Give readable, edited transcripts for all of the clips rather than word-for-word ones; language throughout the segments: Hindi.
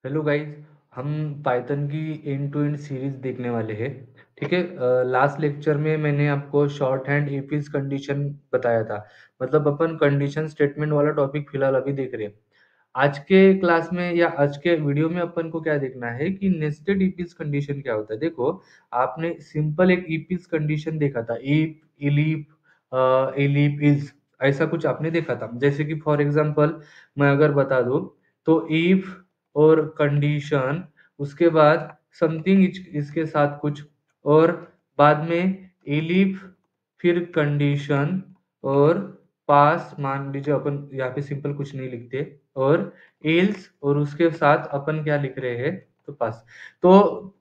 Hello guys. हम पाइथन की एंड टू एंड सीरीज देखने वाले हैं। ठीक है। लास्ट लेक्चर में मैंने आपको short hand if is condition बताया था। मतलब अपन कंडीशन स्टेटमेंट वाला टॉपिक फिलहाल अभी देख रहे हैं। आज के क्लास में या आज के वीडियो में अपन को क्या देखना है कि नेस्टेड इफ इज कंडीशन क्या होता है। देखो, आपने सिंपल एक इफ इज कंडीशन देखा था, इफ इलीफ इलीफ इज, ऐसा कुछ आपने देखा था। जैसे कि फॉर एग्जांपल मैं अगर बता दूं तो इफ और कंडीशन, उसके बाद समथिंग इसके साथ कुछ, और बाद में एलिफ, फिर कंडीशन, और पास मान लीजिए अपन यहाँ पे सिंपल कुछ नहीं लिखते, और एल्स, और उसके साथ अपन क्या लिख रहे हैं तो पास। तो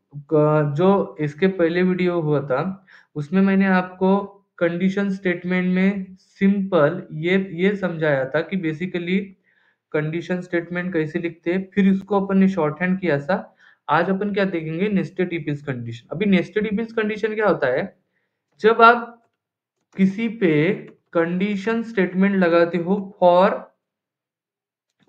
जो इसके पहले वीडियो हुआ था उसमें मैंने आपको कंडीशन स्टेटमेंट में सिंपल ये समझाया था कि बेसिकली कंडीशन स्टेटमेंट कैसे लिखते हैं, फिर इसको अपन ने शॉर्ट हैंड किया था। आज अपन क्या देखेंगे, नेस्टेड इफ इज कंडीशन। अभी नेस्टेड इफ इज कंडीशन क्या होता है, जब आप किसी पे कंडीशन स्टेटमेंट लगाते हो फॉर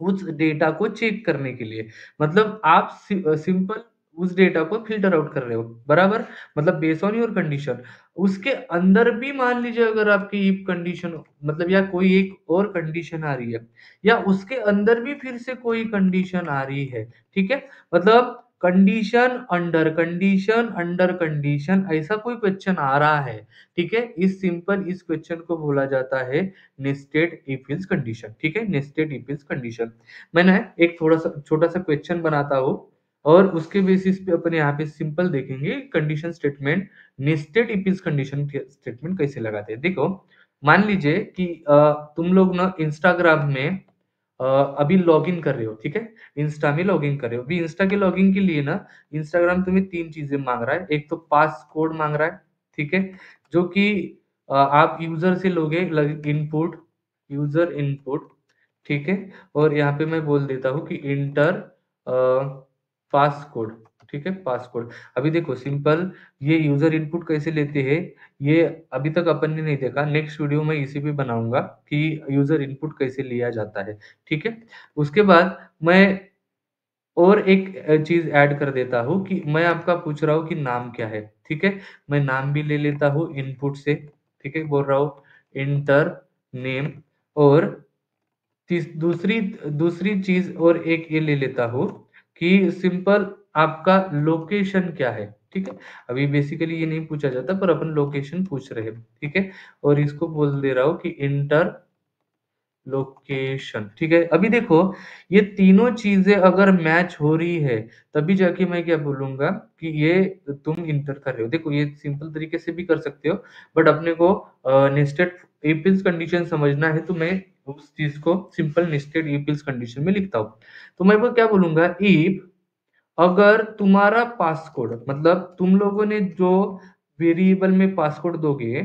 उस डेटा को चेक करने के लिए। मतलब आप सिंपल उस डेटा को फिल्टर आउट कर रहे हो, बराबर। मतलब बेस्ड ऑन योर कंडीशन, उसके अंदर भी मान लीजिए अगर आपकी इफ कंडीशन, मतलब या कोई एक और कंडीशन आ रही है, या उसके अंदर भी फिर से कोई कंडीशन आ रही है, ठीक है। मतलब कंडीशन अंडर कंडीशन ऐसा कोई क्वेश्चन आ रहा है, ठीक है। इस क्वेश्चन को बोला जाता है नेस्टेड इफ इज कंडीशन। ठीक है, नेस्टेड इफ इज कंडीशन। मैं ना एक थोड़ा सा छोटा सा क्वेश्चन बनाता हूँ, और उसके बेसिस पे अपन यहाँ पे सिंपल देखेंगे condition statement, nested if is condition statement कैसे लगाते हैं। देखो, मान लीजिए कि तुम लोग ना इंस्टाग्राम में अभी लॉगिन कर रहे हो, ठीक है। इंस्टा में लॉगिन कर रहे हो। अभी इंस्टा के लॉगिन के लिए ना इंस्टाग्राम तुम्हें तीन चीजें मांग रहा है। एक तो पास कोड मांग रहा है, ठीक है, जो कि आप यूजर से लोगे, इनपुट, यूजर इनपुट, ठीक है। और यहाँ पे मैं बोल देता हूँ कि इंटर पासकोड, ठीक है, पासकोड। अभी देखो सिंपल, ये यूजर इनपुट कैसे लेते हैं, ये अभी तक अपन ने नहीं देखा। नेक्स्ट वीडियो में इसी पे बनाऊंगा कि यूजर इनपुट कैसे लिया जाता है, ठीक है। उसके बाद मैं और एक चीज ऐड कर देता हूँ कि मैं आपका पूछ रहा हूँ कि नाम क्या है, ठीक है। मैं नाम भी ले लेता हूँ इनपुट से, ठीक है। बोल रहा हूँ इंटर नेम, और दूसरी दूसरी चीज और एक ये ले लेता हूँ कि सिंपल आपका लोकेशन क्या है, ठीक है। अभी बेसिकली ये नहीं पूछा जाता, पर अपन लोकेशन पूछ रहे हैं, ठीक है। और इसको बोल दे रहा हूँ कि इंटर लोकेशन, ठीक है। अभी देखो, ये तीनों चीजें अगर मैच हो रही है तभी जाके मैं क्या बोलूंगा कि ये तुम इंटर कर रहे हो। देखो, ये सिंपल तरीके से भी कर सकते हो, बट अपने को नेस्टेड इफ इल्स कंडीशन समझना है, तो मैं उस चीज को simple nested if ills condition में लिखता हूँ। तो मैं वो क्या बोलूंगा, इफ अगर तुम्हारा पासकोड, मतलब तुम लोगों ने जो वेरिएबल में पासकोड दोगे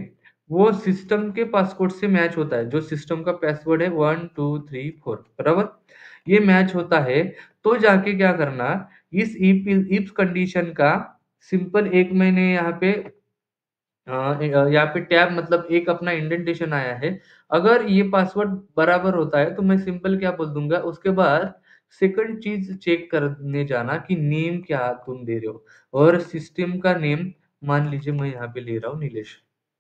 वो सिस्टम के पासकोड से मैच होता है, जो सिस्टम का पासवर्ड है 1 2 3 4, बराबर, ये मैच होता है, तो जाके क्या करना, इस इफ कंडीशन का सिंपल एक मैंने यहाँ पे यहाँ पे टैब, मतलब एक अपना इंडेंटेशन आया है। अगर ये पासवर्ड बराबर होता है तो मैं सिंपल क्या बोल दूंगा, उसके बाद सेकंड चीज चेक करने जाना कि नेम क्या तुम दे रहे हो, और सिस्टम का नेम मान लीजिए मैं यहाँ पे ले रहा हूँ नीलेश,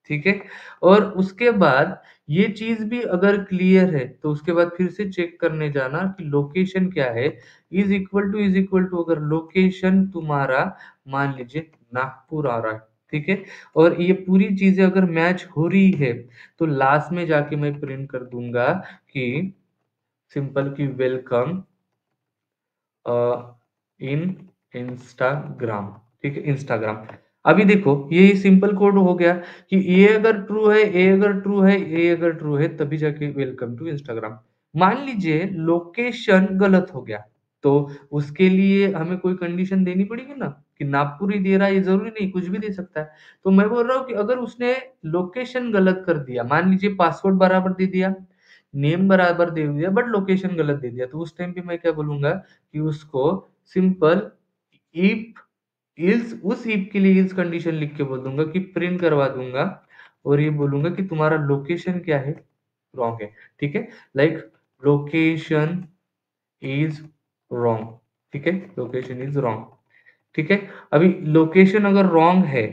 ठीक है। और उसके बाद ये चीज भी अगर क्लियर है तो उसके बाद फिर से चेक करने जाना कि लोकेशन क्या है। इज इक्वल टू अगर लोकेशन तुम्हारा मान लीजिए नागपुर आ रहा है, ठीक है, और ये पूरी चीजें अगर मैच हो रही है, तो लास्ट में जाके मैं प्रिंट कर दूंगा कि सिंपल की वेलकम इन इंस्टाग्राम, ठीक है, इंस्टाग्राम। अभी देखो ये सिंपल कोड हो गया कि ये अगर ट्रू है, ए अगर ट्रू है, ए अगर ट्रू है, तभी जाके वेलकम टू इंस्टाग्राम। मान लीजिए लोकेशन गलत हो गया, तो उसके लिए हमें कोई कंडीशन देनी पड़ेगी ना, कि नागपुर ही दे रहा है, ये जरूरी नहीं कुछ भी दे सकता है। तो मैं बोल रहा हूँ कि अगर उसने लोकेशन गलत कर दिया, मान लीजिए पासवर्ड बराबर दे दिया, नेम बराबर दे दिया, बट लोकेशन गलत दे दिया, तो उस टाइम पे मैं क्या बोलूंगा कि उसको सिंपल इफ इल्स, उस इफ के लिए इल्स कंडीशन लिख के बोल दूंगा कि प्रिंट करवा दूंगा, और ये बोलूंगा कि तुम्हारा लोकेशन क्या है, रॉन्ग है, ठीक है। लाइक लोकेशन इज रॉन्ग, ठीक है, लोकेशन इज रॉन्ग। ठीक है, अभी लोकेशन अगर रॉन्ग है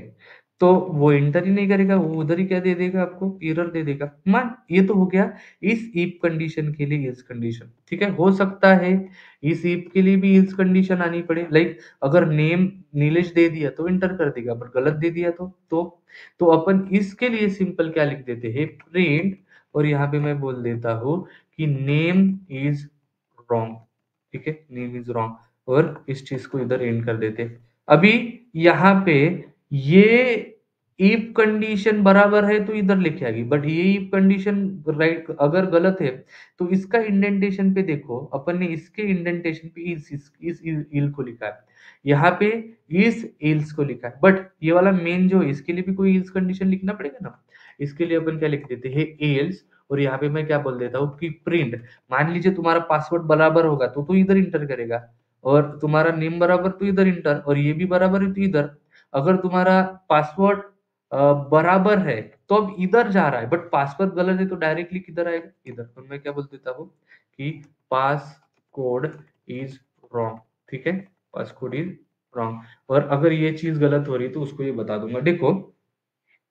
तो वो एंटर ही नहीं करेगा, वो उधर ही क्या दे देगा आपको, एरर दे देगा। मान ये तो हो गया इस इफ कंडीशन के लिए इस कंडीशन। ठीक है, हो सकता है इस इफ के लिए भी इस कंडीशन आनी पड़े, लाइक अगर नेम नीलेश दे दिया तो एंटर कर देगा, पर गलत दे दिया तो अपन इसके लिए सिंपल क्या लिख देते हैं, प्रिंट, और यहाँ पे मैं बोल देता हूँ कि नेम इज रॉन्ग। ठीक है, नेम इज रॉन्ग, और इस चीज को इधर एंड कर देते। अभी यहाँ पे ये इफ कंडीशन बराबर है तो इधर लिखे आएगी, बट ये इफ कंडीशन राइट अगर गलत है तो इसका इंडेंटेशन पे देखो, अपन ने इसके इंडेंटेशन पे इस इल को लिखा है, यहाँ पे इस इल्स को लिखा है, बट ये वाला मेन जो है इसके लिए भी कोई इल्स कंडीशन लिखना पड़ेगा ना। इसके लिए अपन क्या लिख देते हैं, एल्स, और यहाँ पे मैं क्या बोल देता हूँ कि प्रिंट। मान लीजिए तुम्हारा पासवर्ड बराबर होगा तो इधर इंटर करेगा, और तुम्हारा नेम बराबर तो इधर इंटर, और ये भी बराबर है तो इधर। अगर तुम्हारा पासवर्ड बराबर है तो अब इधर जा रहा है, बट पासवर्ड गलत है तो डायरेक्टली किधर आएगा, इधर। तो मैं क्या बोल देता हूँ कि पास कोड इज रॉन्ग। ठीक है, पास कोड इज रॉन्ग, और अगर ये चीज गलत हो रही है तो उसको ये बता दूंगा। देखो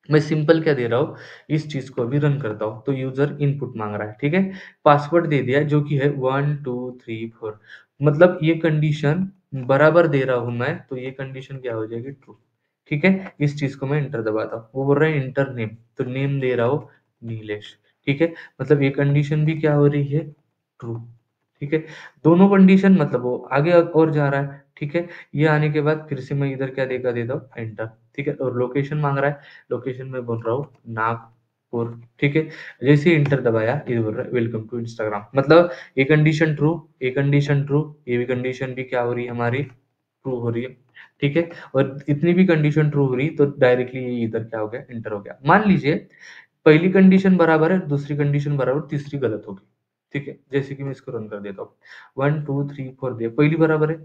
मैं सिंपल क्या दे रहा हूँ, इस चीज को अभी रन करता हूँ तो यूजर इनपुट मांग रहा है। ठीक है, पासवर्ड दे दिया जो कि है 1 2 3 4, मतलब ये कंडीशन बराबर दे रहा हूं मैं, तो ये कंडीशन क्या हो जाएगी, ट्रू। ठीक है, इस चीज को मैं इंटर दबाता हूँ, वो बोल रहा है इंटर नेम, तो नेम दे रहा हूँ नीलेश। ठीक है, मतलब ये कंडीशन भी क्या हो रही है, ट्रू। ठीक है, दोनों कंडीशन मतलब वो आगे और जा रहा है। ठीक है, ये आने के बाद फिर से मैं इधर क्या देगा देता हूँ, एंटर। ठीक है, और लोकेशन मांग रहा है, लोकेशन में बोल रहा हूँ नागपुर। ठीक है, जैसे इंटर दबाया ये बोल रहा है वेलकम टू इंस्टाग्राम, मतलब ये कंडीशन ट्रू, ये कंडीशन ट्रू, ये भी कंडीशन भी क्या हो रही है हमारी, ट्रू हो रही है। ठीक है, और इतनी भी कंडीशन ट्रू हो रही तो डायरेक्टली ये इधर क्या हो गया, इंटर हो गया। मान लीजिए पहली कंडीशन बराबर है, दूसरी कंडीशन बराबर, तीसरी गलत होगी। ठीक है, जैसे कि मैं इसको रन कर देता हूँ, 1 2 3 4 दिया, पहली बराबर है।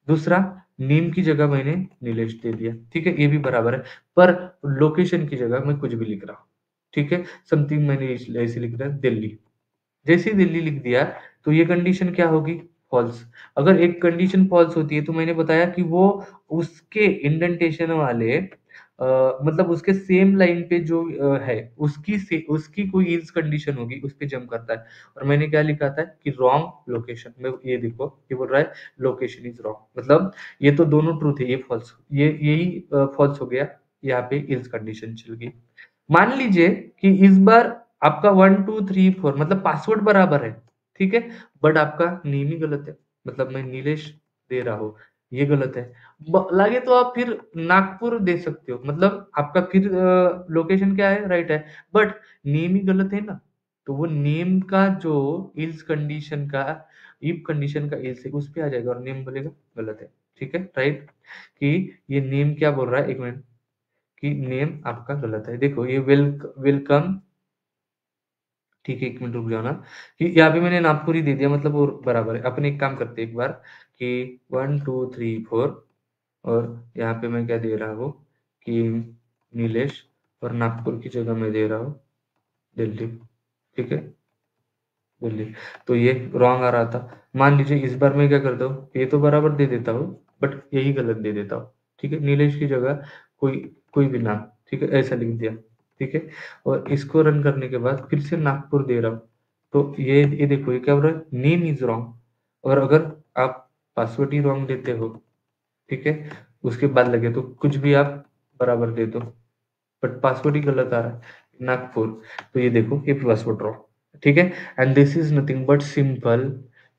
दूसरा, नेम की जगह मैंने नीलेश दे दिया। ठीक है, ये भी बराबर है, पर लोकेशन की जगह मैं कुछ भी लिख रहा हूँ। ठीक है, समथिंग मैंने ऐसे लिख रहा है दिल्ली। जैसे ही दिल्ली लिख दिया तो ये कंडीशन क्या होगी, फॉल्स। अगर एक कंडीशन फॉल्स होती है तो मैंने बताया कि वो उसके इंडेंटेशन वाले मतलब उसके सेम लाइन पे जो है उसकी कोई इल्स कंडीशन होगी, उस पे जंप करता है। और मैंने क्या लिखा था कि रॉन्ग लोकेशन में, ये देखो ये बोल रहा है लोकेशन इज रॉन्ग, मतलब ये तो दोनों ट्रू थे, ये फॉल्स, ये यही फॉल्स हो गया, यहाँ पे इल्स कंडीशन चल गई। मान लीजिए कि इस बार आपका 1 2 3 4 मतलब पासवर्ड बराबर है। ठीक है, बट आपका नेम ही गलत है, मतलब मैं नीलेश दे रहा हूँ, ये गलत है। लगे तो आप फिर नागपुर दे सकते हो, मतलब आपका फिर लोकेशन क्या है, राइट है, बट नेम ही गलत है ना। तो वो नेम का जो इल्स कंडीशन का, इफ कंडीशन का इल्स है, उस पे आ जाएगा और नेम बोलेगा गलत है। ठीक है, राइट, कि ये नेम क्या बोल रहा है, एक मिनट, कि नेम आपका गलत है। देखो ये वेलकम। ठीक है, एक मिनट रुक जाओ ना, कि यहाँ पे मैंने नागपुर ही दे दिया, मतलब वो बराबर है। अपन एक काम करते हैं एक बार, कि 1 2 3 4, और यहाँ पे मैं क्या दे रहा हूँ कि नीलेश, और नागपुर की जगह मैं दे रहा हूँ दिल्ली। ठीक है, दिल्ली। तो ये रॉन्ग आ रहा था। मान लीजिए इस बार मैं क्या करता हूँ, ये तो बराबर दे देता हूँ, बट यही गलत दे देता हूँ। ठीक है, नीलेश की जगह कोई कोई भी नाम, ठीक है, ऐसा लिख दिया। ठीक है, और इसको रन करने के बाद फिर से नागपुर दे रहा हूँ, तो ये देखो ये क्या हो रहा है, नेम इज रॉन्ग। और अगर आप पासवर्ड ही रॉन्ग देते हो, ठीक है, उसके बाद लगे तो कुछ भी आप बराबर दे दो, बट पासवर्ड ही गलत आ रहा है, नागपुर। तो ये देखो ये पासवर्ड रॉन्ग। ठीक है, and this is nothing but simple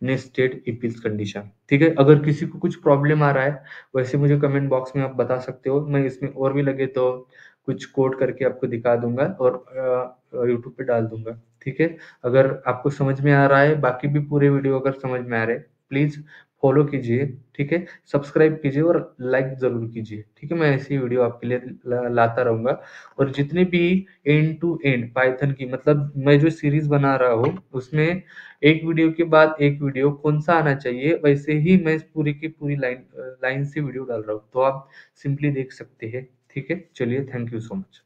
nested if else condition. ठीक है, अगर किसी को कुछ प्रॉब्लम आ रहा है वैसे मुझे कमेंट बॉक्स में आप बता सकते हो, मैं इसमें और भी लगे तो कुछ कोड करके आपको दिखा दूंगा और यूट्यूब पे डाल दूंगा। ठीक है, अगर आपको समझ में आ रहा है, बाकी भी पूरे वीडियो अगर समझ में आ रहे हैं, प्लीज फॉलो कीजिए। ठीक है, सब्सक्राइब कीजिए और लाइक जरूर कीजिए। ठीक है, मैं ऐसी वीडियो आपके लिए लाता रहूंगा। और जितने भी एंड टू एंड पाइथन की, मतलब मैं जो सीरीज बना रहा हूँ उसमें एक वीडियो के बाद एक वीडियो कौन सा आना चाहिए, वैसे ही मैं पूरी की पूरी लाइन लाइन से वीडियो डाल रहा हूँ, तो आप सिंपली देख सकते हैं। ठीक है, चलिए, थैंक यू सो मच।